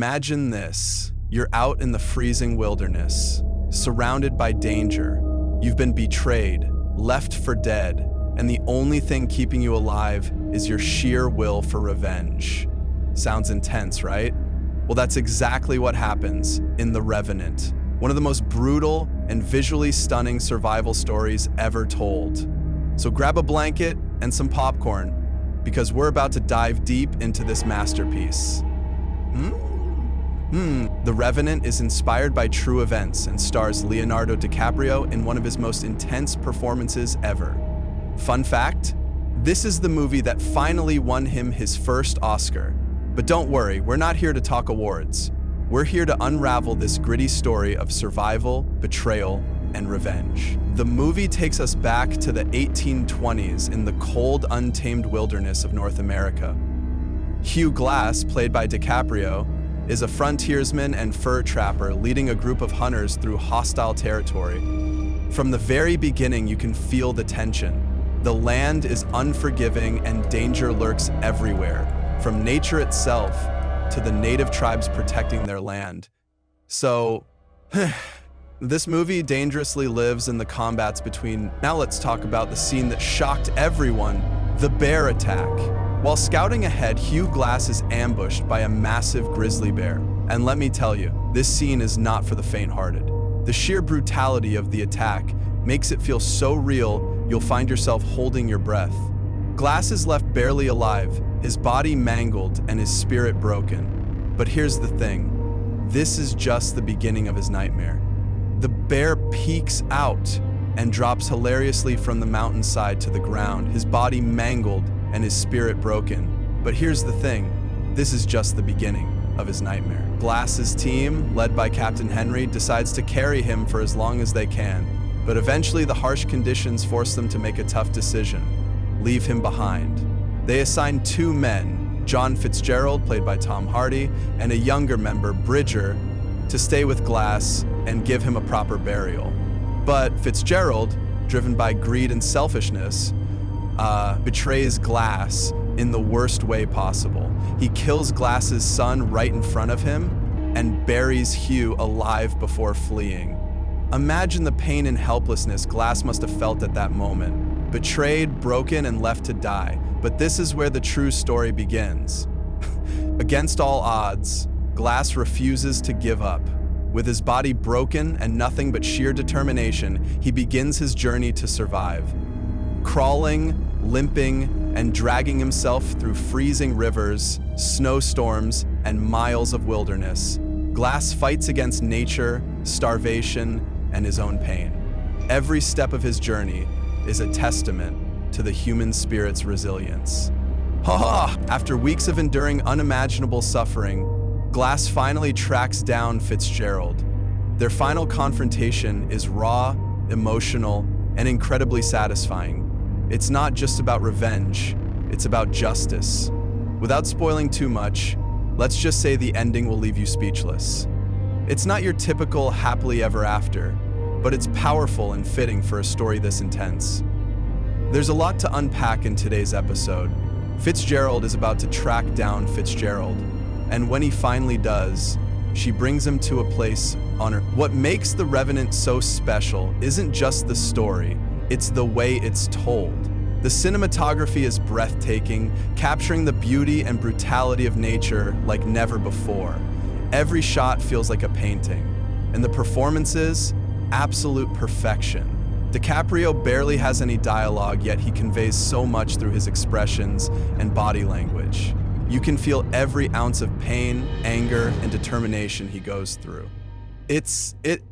Imagine this. You're out in the freezing wilderness, surrounded by danger. You've been betrayed, left for dead, and the only thing keeping you alive is your sheer will for revenge. Sounds intense, right? Well, that's exactly what happens in The Revenant, one of the most brutal and visually stunning survival stories ever told. So grab a blanket and some popcorn, because we're about to dive deep into this masterpiece. The Revenant is inspired by true events and stars Leonardo DiCaprio in one of his most intense performances ever. Fun fact, this is the movie that finally won him his first Oscar. But don't worry, we're not here to talk awards. We're here to unravel this gritty story of survival, betrayal, and revenge. The movie takes us back to the 1820s in the cold, untamed wilderness of North America. Hugh Glass, played by DiCaprio, is a frontiersman and fur trapper leading a group of hunters through hostile territory. From the very beginning, you can feel the tension. The land is unforgiving and danger lurks everywhere, from nature itself to the native tribes protecting their land. So, this movie dangerously lives in the combats between. Now let's talk about the scene that shocked everyone, the bear attack. While scouting ahead, Hugh Glass is ambushed by a massive grizzly bear. And let me tell you, this scene is not for the faint-hearted. The sheer brutality of the attack makes it feel so real, you'll find yourself holding your breath. Glass is left barely alive, his body mangled and his spirit broken. But here's the thing, this is just the beginning of his nightmare. The bear peeks out and drops hilariously from the mountainside to the ground, his body mangled and his spirit broken. But here's the thing, this is just the beginning of his nightmare. Glass's team, led by Captain Henry, decides to carry him for as long as they can. But eventually the harsh conditions force them to make a tough decision, leave him behind. They assign two men, John Fitzgerald, played by Tom Hardy, and a younger member, Bridger, to stay with Glass and give him a proper burial. But Fitzgerald, driven by greed and selfishness, betrays Glass in the worst way possible. He kills Glass's son right in front of him and buries Hugh alive before fleeing. Imagine the pain and helplessness Glass must have felt at that moment. Betrayed, broken, and left to die. But this is where the true story begins. Against all odds, Glass refuses to give up. With his body broken and nothing but sheer determination, he begins his journey to survive. Crawling, limping, and dragging himself through freezing rivers, snowstorms, and miles of wilderness, Glass fights against nature, starvation, and his own pain. Every step of his journey is a testament to the human spirit's resilience. After weeks of enduring unimaginable suffering, Glass finally tracks down Fitzgerald. Their final confrontation is raw, emotional, and incredibly satisfying. It's not just about revenge, it's about justice. Without spoiling too much, let's just say the ending will leave you speechless. It's not your typical happily ever after, but it's powerful and fitting for a story this intense. There's a lot to unpack in today's episode. Fitzgerald is about to track down Fitzgerald, and when he finally does, she brings him to a place on Earth. What makes The Revenant so special isn't just the story, it's the way it's told. The cinematography is breathtaking, capturing the beauty and brutality of nature like never before. Every shot feels like a painting, and the performances, absolute perfection. DiCaprio barely has any dialogue, yet he conveys so much through his expressions and body language. You can feel every ounce of pain, anger, and determination he goes through.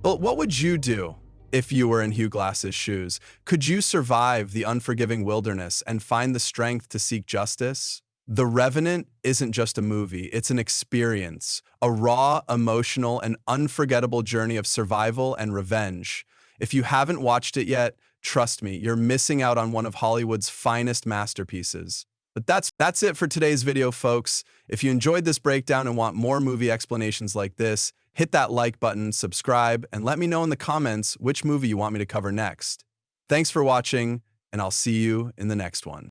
What would you do if you were in Hugh Glass's shoes? Could you survive the unforgiving wilderness and find the strength to seek justice? The Revenant isn't just a movie, it's an experience, a raw, emotional, and unforgettable journey of survival and revenge. If you haven't watched it yet, trust me, you're missing out on one of Hollywood's finest masterpieces. But that's it for today's video, folks. If you enjoyed this breakdown and want more movie explanations like this, hit that like button, subscribe, and let me know in the comments which movie you want me to cover next. Thanks for watching, and I'll see you in the next one.